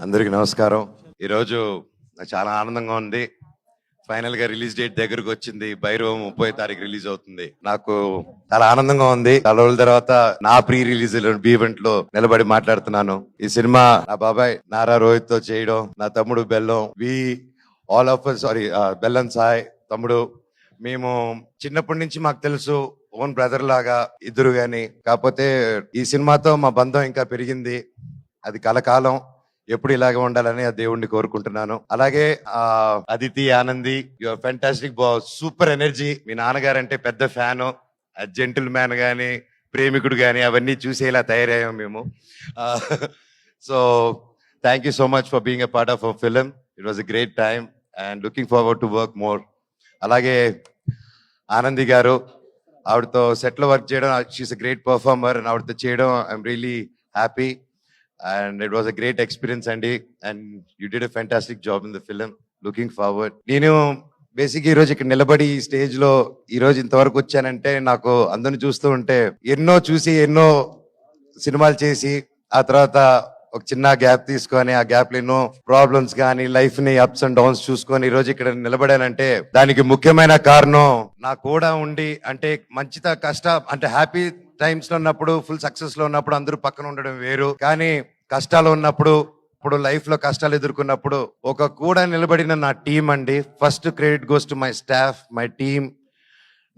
అందరికీ నమస్కారం. ఈరోజు నాకు చాలా ఆనందంగా ఉంది. ఫైనల్ గా రిలీజ్ డేట్ దగ్గరకు వచ్చింది. భైరవం 30వ తారీఖు రిలీజ్ అవుతుంది. నాకు చాలా ఆనందంగా ఉంది. చాలా రోజుల తర్వాత నా ప్రీ రిలీజ్ ఈవెంట్ లో నిలబడి మాట్లాడుతున్నాను. ఈ సినిమా నా బాబాయ్ నారా రోహిత్ తో చేయడం, నా తమ్ముడు బెల్లం, ఆల్ ఆఫ్ సారీ బెల్లం సాయ్ తమ్ముడు, మేము చిన్నప్పటి నుంచి మాకు తెలుసు, ఓన్ బ్రదర్ లాగా ఇద్దరు గాని. కాకపోతే ఈ సినిమాతో మా బంధం ఇంకా పెరిగింది. అది కలకాలం ఎప్పుడు ఇలాగే ఉండాలని ఆ దేవుణ్ణి కోరుకుంటున్నాను. అలాగే Aditi, Anandi, your fantastic, super energy. మీ నాన్నగారు అంటే పెద్ద ఫ్యాను. జెంటిల్ మ్యాన్ గాని, ప్రేమికుడు గాని అవన్నీ చూసేలా తయారయ్యాం మేము. So thank you so much for being a part of our film. It was a great time and looking forward to work more. అలాగే ఆనంది గారు, ఆవిడతో సెట్ లో వర్క్ చేయడం, she's a great performer. And ఆవిడతో చేయడం I'm really happy. And it was a great experience, Andy, and you did a fantastic job in the film. Looking forward. నేను basic ఈ రోజు ఇక్కడ నిలబడి ఈ స్టేజ్ లో ఈ రోజు ఇంతవరకు వచ్చానంటే, నాకు అందరిని చూస్తూ ఉంటే ఎన్నో సినిమాలు చేసి ఆ తర్వాత ఒక చిన్న గ్యాప్ తీసుకొని ఆ గ్యాప్ లో ఎన్నో ప్రాబ్లమ్స్ కానీ లైఫ్ ని అప్స్ అండ్ డౌన్స్ చూసుకొని ఈ రోజు ఇక్కడ నిలబడానంటే దానికి ముఖ్యమైన కారణం నా కూడా ఉండి, అంటే అంటే హ్యాపీ టైమ్స్ లో ఉన్నప్పుడు, ఫుల్ సక్సెస్ లో ఉన్నప్పుడు అందరూ పక్కన ఉండడం వేరు, కానీ కష్టాలు ఉన్నప్పుడు, ఇప్పుడు లైఫ్ లో కష్టాలు ఎదుర్కొన్నప్పుడు ఒక కూడా నిలబడిన నా టీం అండి. First credit goes to my staff, my team,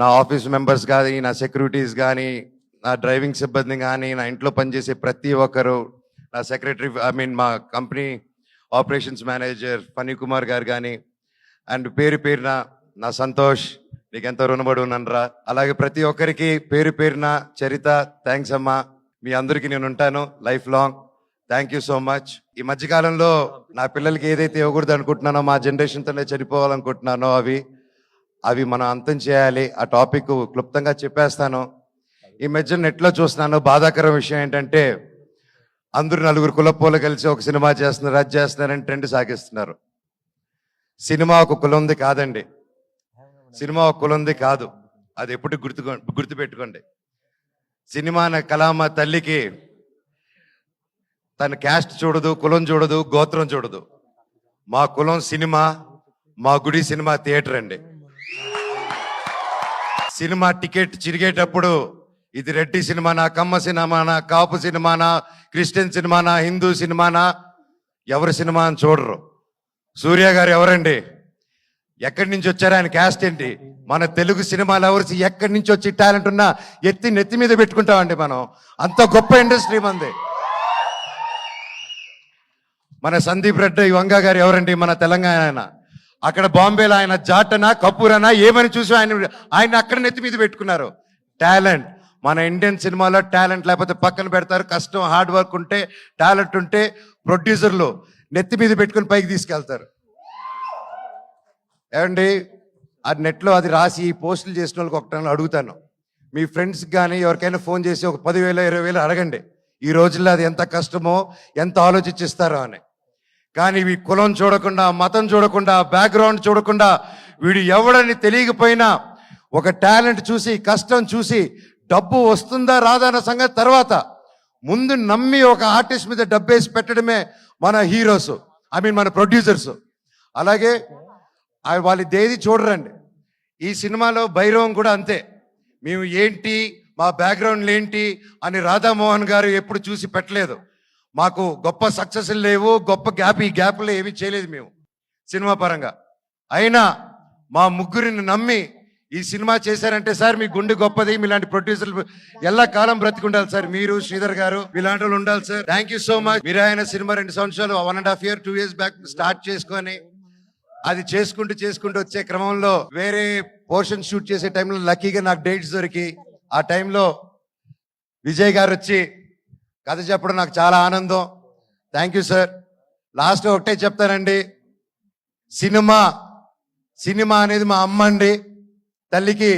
నా ఆఫీస్ మెంబర్స్ కానీ, నా సెక్యూరిటీస్ కానీ, నా డ్రైవింగ్ సిబ్బంది కానీ, నా ఇంట్లో పనిచేసే ప్రతి ఒక్కరు, నా సెక్రటరీ, మా company operations manager Phani Kumar garu కానీ, అండ్ పేరున నా సంతోష్, నీకెంతో రుణపడి ఉన్నానరా. అలాగే ప్రతి ఒక్కరికి పేరున చరిత, థ్యాంక్స్ అమ్మా. మీ అందరికీ నేను ఉంటాను life long. Thank you so much. ఈ మధ్యకాలంలో నా పిల్లలకి ఏదైతే ఇవ్వకూడదు అనుకుంటున్నానో, మా జనరేషన్ తోనే చనిపోవాలనుకుంటున్నానో అవి మనం అంతం చేయాలి. ఆ టాపిక్ క్లుప్తంగా చెప్పేస్తాను. ఈ మధ్య నెట్లో చూస్తున్నాను, బాధాకరం విషయం ఏంటంటే అందరూ నలుగురు కులపోలు కలిసి ఒక సినిమా చేస్తున్నారు, అది చేస్తున్నారని ట్రెండ్ సాగిస్తున్నారు. సినిమా ఒక కులంది కాదండి. సినిమా ఒక కులంది కాదు. అది ఎప్పుడు గుర్తుపెట్టుకోండి. సినిమా అనే కళామ తల్లికి తన క్యాస్ట్ చూడదు, కులం చూడదు, గోత్రం చూడదు. మా కులం సినిమా, మా గుడి సినిమా థియేటర్ అండి. సినిమా టికెట్ చిరిగేటప్పుడు ఇది రెడ్డి సినిమానా, కమ్మ సినిమానా, కాపు సినిమానా, క్రిస్టియన్ సినిమానా, హిందూ సినిమానా, ఎవరి సినిమా అని చూడరు. సూర్య గారు ఎవరండి, ఎక్కడి నుంచి వచ్చారు, ఆయన క్యాస్ట్ ఏంటి, మన తెలుగు సినిమాలు ఎవరు ఎక్కడి నుంచి వచ్చి టాలెంట్ ఉన్నా నెత్తి మీద పెట్టుకుంటామండి మనం. అంత గొప్ప ఇండస్ట్రీ మంది. మన సందీప్ రెడ్డి వంగ గారు ఎవరండి, మన తెలంగాణ ఆయన. అక్కడ బాంబేలో ఆయన జాటనా కపూరనా ఏమని చూసి ఆయన అక్కడ నెత్తి మీద పెట్టుకున్నారు. టాలెంట్ మన ఇండియన్ సినిమాలో టాలెంట్ లేకపోతే పక్కన పెడతారు. కష్టం, హార్డ్ వర్క్ ఉంటే, టాలెంట్ ఉంటే ప్రొడ్యూసర్లు నెత్తి మీద పెట్టుకుని పైకి తీసుకెళ్తారు. ఏమండి, ఆ నెట్లో అది రాసి పోస్టులు చేసిన వాళ్ళకి ఒకటి అడుగుతాను, మీ ఫ్రెండ్స్కి కానీ ఎవరికైనా ఫోన్ చేసి ఒక 10,000 20,000 అడగండి. ఈ రోజుల్లో అది ఎంత కష్టమో, ఎంత ఆలోచించిస్తారో అని. కానీ ఈ కులం చూడకుండా, మతం చూడకుండా, బ్యాక్గ్రౌండ్ చూడకుండా, వీడు ఎవడని తెలియకపోయినా ఒక టాలెంట్ చూసి, కష్టం చూసి, డబ్బు వస్తుందా రాదా అన్న సంగతి తర్వాత ముందు నమ్మి ఒక ఆర్టిస్ట్ మీద డబ్బేసి పెట్టడమే మన హీరోస్, మన ప్రొడ్యూసర్స్. అలాగే వాళ్ళు దేది చూడరండి. ఈ సినిమాలో భైరవం కూడా అంతే. మేము ఏంటి, మా బ్యాక్గ్రౌండ్లు ఏంటి అని రాధామోహన్ గారు ఎప్పుడు చూసి పెట్టలేదు. మాకు గొప్ప సక్సెస్ లేవు, గొప్ప ఈ గ్యాప్లో ఏమీ చేయలేదు మేము సినిమా పరంగా. అయినా మా ముగ్గురిని నమ్మి ఈ సినిమా చేశారంటే, సార్ మీ గుండె గొప్పది, మీలాంటి ప్రొడ్యూసర్లు ఎల్లా కాలం బ్రతికుండాలి సార్. మీరు, శ్రీధర్ గారు, మీలాంటి వాళ్ళు ఉండాలి sir. Thank you so much. మీరు ఆయన సినిమా 2 సంవత్సరాలు 1.5 year 2 years బ్యాక్ స్టార్ట్ చేసుకొని అది చేసుకుంటూ వచ్చే క్రమంలో వేరే పోర్షన్ షూట్ చేసే టైంలో లక్కీగా నాకు డేట్స్ దొరికి, ఆ టైంలో విజయ్ గారు వచ్చి కథ చెప్పడం నాకు చాలా ఆనందం. Thank you sir. లాస్ట్ ఒకటే చెప్తానండి, సినిమా అనేది మా అమ్మ అండి. తల్లికి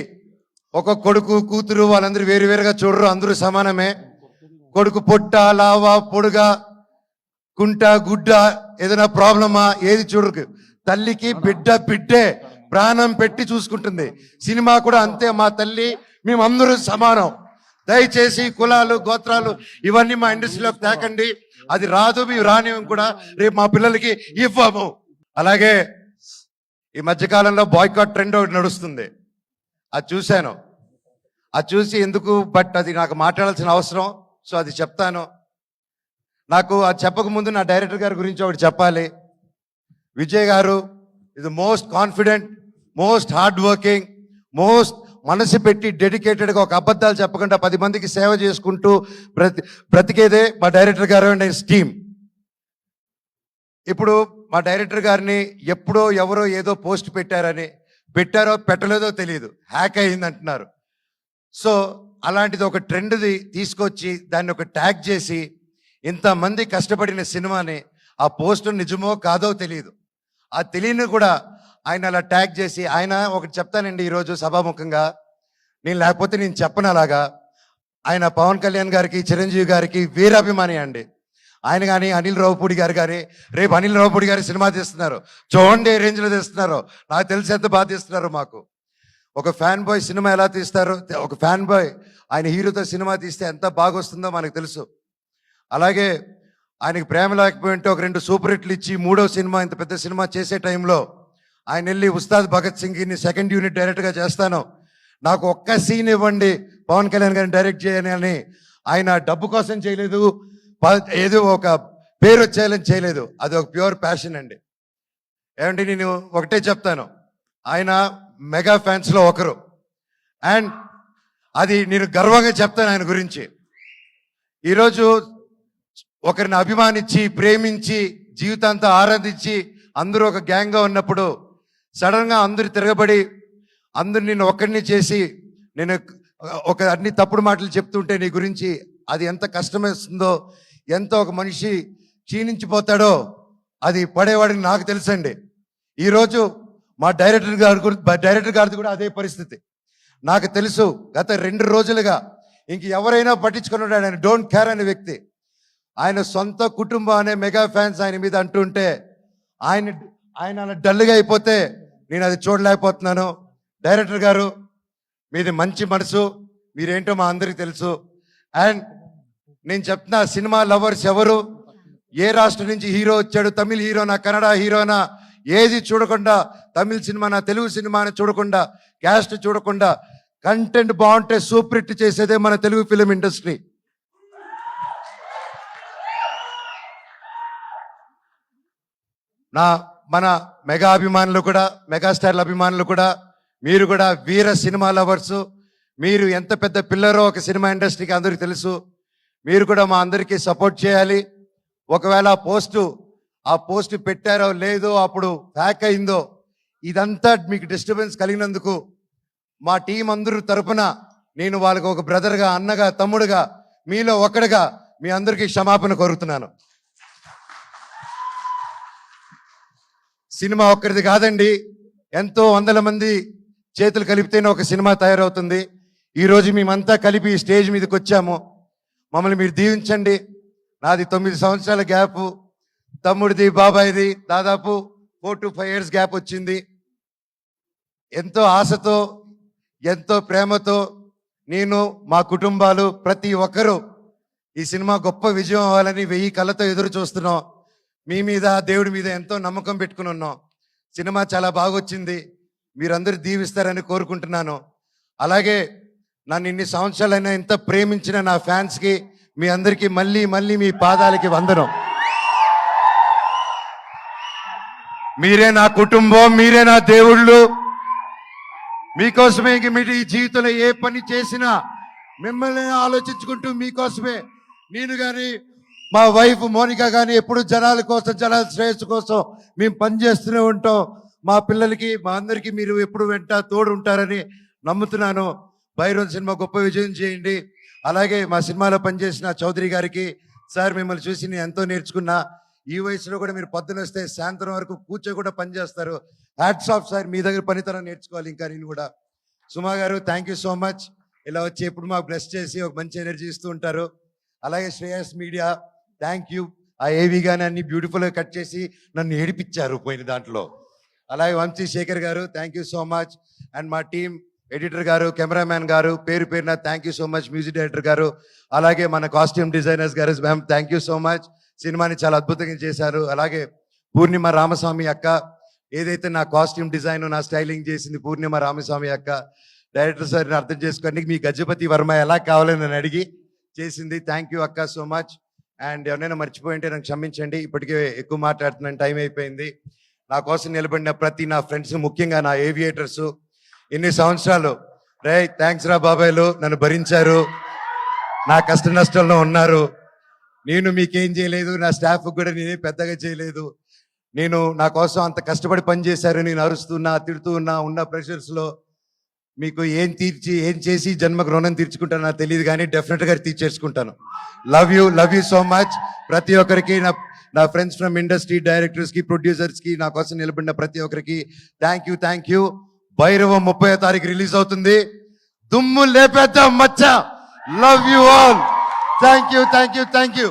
ఒక కొడుకు, కూతురు వాళ్ళందరూ వేరుగా చూడరు, అందరూ సమానమే. కొడుకు పొట్ట, లావా, పొడుగా, కుంట, గుడ్డ, ఏదైనా ప్రాబ్లమా ఏది చూడరు. తల్లికి బిడ్డే ప్రాణం పెట్టి చూసుకుంటుంది. సినిమా కూడా అంతే. మా తల్లి, మేమందరూ సమానం. దయచేసి కులాలు గోత్రాలు ఇవన్నీ మా ఇండస్ట్రీలోకి తేకండి. అది రాదు, మేము రానివ్వం కూడా, రేపు మా పిల్లలకి ఇవ్వము. అలాగే ఈ మధ్యకాలంలో బాయ్కాట్ ట్రెండ్ ఒకటి నడుస్తుంది, అది చూశాను. అది చూసి ఎందుకు, బట్ అది నాకు మాట్లాడాల్సిన అవసరం, సో అది చెప్తాను. నాకు అది చెప్పక ముందు నా డైరెక్టర్ గారి గురించి ఒకటి చెప్పాలి. విజయ్ గారు ఇది most confident, most hard working, most మనసు పెట్టి డెడికేటెడ్గా ఒక అబద్ధాలు చెప్పకుండా 10 మందికి సేవ చేసుకుంటూ బ్రతికేదే మా డైరెక్టర్ గారు అండ్ హిస్ టీమ్. ఇప్పుడు మా డైరెక్టర్ గారిని ఎప్పుడో ఎవరో ఏదో పోస్ట్ పెట్టారో పెట్టలేదో తెలియదు, హ్యాక్ అయింది అంటున్నారు. సో అలాంటిది ఒక ట్రెండ్ది తీసుకొచ్చి దాన్ని ఒక ట్యాగ్ చేసి ఇంతమంది కష్టపడిన సినిమాని, ఆ పోస్ట్ నిజమో కాదో తెలియదు, ఆ తెలియని కూడా ఆయన అలా ట్యాగ్ చేసి, ఆయన ఒకటి చెప్తానండి ఈరోజు సభాముఖంగా, నేను లేకపోతే నేను చెప్పను అలాగా. ఆయన పవన్ కళ్యాణ్ గారికి, చిరంజీవి గారికి వీరాభిమాని అండి. ఆయన కానీ అనిల్ రావుపూడి గారు కానీ, రేపు అనిల్ రావుపూడి గారి సినిమా తీస్తున్నారు, చూడండి ఏ రేంజ్లో తీస్తున్నారు, నాకు తెలిసి ఎంత బాగా తీస్తున్నారు. మాకు ఒక ఫ్యాన్ బాయ్ సినిమా ఎలా తీస్తారో, ఒక ఫ్యాన్ బాయ్ ఆయన హీరోతో సినిమా తీస్తే ఎంత బాగా వస్తుందో మనకు తెలుసు. అలాగే ఆయనకి ప్రేమ లేకపోయింటే ఒక 2 సూపర్ హిట్లు ఇచ్చి 3వ సినిమా ఇంత పెద్ద సినిమా చేసే టైంలో ఆయన వెళ్ళి ఉస్తాద్ భగత్ సింగ్ని 2nd యూనిట్ డైరెక్ట్గా చేస్తాను, నాకు ఒక్క సీన్ ఇవ్వండి పవన్ కళ్యాణ్ గారిని డైరెక్ట్ చేయని అని ఆయన డబ్బు కోసం చేయలేదు, ఏదో ఒక పేరు వచ్చేయాలని చేయలేదు. అది ఒక ప్యూర్ ప్యాషన్ అండి. ఏమంటే నేను ఒకటే చెప్తాను, ఆయన మెగా ఫ్యాన్స్లో ఒకరు, అండ్ అది నేను గర్వంగా చెప్తాను ఆయన గురించి. ఈరోజు ఒకరిని అభిమానించి ప్రేమించి జీవితాంతా ఆరాధించి అందరూ ఒక గ్యాంగ్గా ఉన్నప్పుడు సడన్గా అందరు తిరగబడి అందరు నిన్ను ఒక్కడిని చేసి నేను ఒక అన్ని తప్పుడు మాటలు చెప్తుంటే నీ గురించి అది ఎంత కష్టమేస్తుందో, ఎంత ఒక మనిషి క్షీణించిపోతాడో అది పడేవాడిని నాకు తెలుసండి. ఈరోజు మా డైరెక్టర్ గారిది కూడా అదే పరిస్థితి నాకు తెలుసు. గత 2 రోజులుగా ఇంక ఎవరైనా పట్టించుకున్నాడు, ఆయన డోంట్ కేర్ అనే వ్యక్తి. ఆయన సొంత కుటుంబం అనే మెగా ఫ్యాన్స్ ఆయన మీద అంటుంటే ఆయన అలా డల్గా అయిపోతే నేను అది చూడలేకపోతున్నాను. డైరెక్టర్ గారు మీది మంచి మనసు, మీరేంటో మా అందరికీ తెలుసు. అండ్ నేను చెప్తున్నా, సినిమా లవర్స్ ఎవరు, ఏ రాష్ట్రం నుంచి హీరో వచ్చాడు, తమిళ హీరోనా కన్నడ హీరోనా ఏది చూడకుండా, తమిళ సినిమానా తెలుగు సినిమాని చూడకుండా, క్యాస్ట్ చూడకుండా, కంటెంట్ బాగుంటే సూపర్ హిట్ చేసేదే మన తెలుగు ఫిలిం ఇండస్ట్రీ. మన మెగా అభిమానులు కూడా, మెగాస్టార్ల అభిమానులు కూడా, మీరు కూడా వీర సినిమా లవర్సు, మీరు ఎంత పెద్ద పిల్లరో ఒక సినిమా ఇండస్ట్రీకి అందరికీ తెలుసు. మీరు కూడా మా అందరికీ సపోర్ట్ చేయాలి. ఒకవేళ ఆ పోస్టు పెట్టారో లేదో, అప్పుడు హ్యాక్ అయిందో, ఇదంతా మీకు డిస్టర్బెన్స్ కలిగినందుకు మా టీం అందరూ తరపున నేను వాళ్ళకి ఒక బ్రదర్గా, అన్నగా, తమ్ముడుగా, మీలో ఒకడుగా మీ అందరికీ క్షమాపణ కోరుతున్నాను. సినిమా ఒక్కరిది కాదండి, ఎంతో వందల మంది చేతులు కలిపితేనే ఒక సినిమా తయారవుతుంది. ఈరోజు మేమంతా కలిపి స్టేజ్ మీదకి వచ్చాము, మమ్మల్ని మీరు దీవించండి. నాది 9 సంవత్సరాల గ్యాప్, తమ్ముడిది బాబాయిది దాదాపు 4 to 5 years గ్యాప్ వచ్చింది. ఎంతో ఆశతో, ఎంతో ప్రేమతో నేను, మా కుటుంబాలు, ప్రతి ఒక్కరూ ఈ సినిమా గొప్ప విజయం అవ్వాలని 1000 కళ్ళతో ఎదురు చూస్తున్నాం. మీ మీద, దేవుడి మీద ఎంతో నమ్మకం పెట్టుకుని ఉన్నాం. సినిమా చాలా బాగొచ్చింది, మీరందరూ దీవిస్తారని కోరుకుంటున్నాను. అలాగే నన్ను ఇన్ని సంవత్సరాలైనా ఎంత ప్రేమించిన నా ఫ్యాన్స్కి, మీ అందరికీ మళ్ళీ మళ్ళీ మీ పాదాలకి వందనం. మీరే నా కుటుంబం, మీరే నా దేవుళ్ళు. మీకోసమే మీరు ఈ జీవితంలో ఏ పని చేసినా మిమ్మల్ని ఆలోచించుకుంటూ మీకోసమే, నేను కానీ మా వైఫ్ మోనికా కానీ ఎప్పుడు జనాల కోసం, జనాల శ్రేయస్సు కోసం మేము పనిచేస్తూనే ఉంటాం. మా పిల్లలకి, మా అందరికీ మీరు ఎప్పుడు వెంట తోడు ఉంటారని నమ్ముతున్నాను. భైరవ్ సినిమా గొప్ప విజయం చేయండి. అలాగే మా సినిమాలో పనిచేసిన చౌదరి గారికి, సార్ మిమ్మల్ని చూసి నేను ఎంతో నేర్చుకున్నా. ఈ వయసులో కూడా మీరు పొద్దున వస్తే సాయంత్రం వరకు కూర్చో కూడా పనిచేస్తారు. హ్యాట్స్ ఆఫ్ సార్, మీ దగ్గర పనితనం నేర్చుకోవాలి ఇంకా నేను కూడా. సుమా గారు థ్యాంక్ యూ సో మచ్, ఇలా వచ్చి ఎప్పుడు మాకు బ్లెస్ చేసి ఒక మంచి ఎనర్జీ ఇస్తూ ఉంటారు. అలాగే శ్రేయస్ మీడియా థ్యాంక్ యూ. ఆ ఏవి కానీ అన్ని బ్యూటిఫుల్గా కట్ చేసి నన్ను ఏడిపించారు పోయిన దాంట్లో. అలాగే వంశీ శేఖర్ గారు thank you so much. And మా టీం ఎడిటర్ గారు, కెమెరామ్యాన్ గారు, పేరు పేరున thank you so much. Music director గారు, అలాగే మన కాస్ట్యూమ్ డిజైనర్స్ గారు, ma'am thank you so much. సినిమాని చాలా అద్భుతంగా చేశారు. అలాగే పూర్ణిమ రామస్వామి అక్క, ఏదైతే నా కాస్ట్యూమ్ డిజైన్, నా స్టైలింగ్ చేసింది పూర్ణిమ రామస్వామి అక్క. డైరెక్టర్ సార్ని అర్థం చేసుకోండి, మీ గజపతి వర్మ ఎలా కావాలని నన్ను అడిగి చేసింది. థ్యాంక్ యూ అక్క సో మచ్. అండ్ ఎవరైనా మర్చిపోయింటే నాకు క్షమించండి, ఇప్పటికే ఎక్కువ మాట్లాడుతున్నాను, టైం అయిపోయింది. నా కోసం నిలబడిన ప్రతి నా ఫ్రెండ్స్, ముఖ్యంగా నా ఏవియేటర్స్, ఇన్ని సంవత్సరాలు రే థ్యాంక్స్ రా బాబాయ్లు, నన్ను భరించారు, నా కష్ట నష్టంలో ఉన్నారు. నేను మీకేం చేయలేదు, నా స్టాఫ్ కూడా నేనే పెద్దగా చేయలేదు. నేను నా కోసం అంత కష్టపడి పని చేశారు. నేను అరుస్తున్నా, తిడుతూ ఉన్నా, ఉన్న ప్రెషర్స్లో మీకు ఏం చేసి జన్మకు రుణం తీర్చుకుంటానో నాకు తెలియదు, కానీ డెఫినెట్గా తీర్చేసుకుంటాను. Love you so much. ప్రతి ఒక్కరికి, నా ఫ్రెండ్స్ ఫ్రమ్ ఇండస్ట్రీ, డైరెక్టర్స్కి, ప్రొడ్యూసర్స్కి, నా కోసం నిలబడిన ప్రతి ఒక్కరికి థ్యాంక్ యూ. భైరవం 30వ తారీఖు రిలీజ్ అవుతుంది. దుమ్ము లేపేద్దాం మచ్చ. Love you all. Thank you.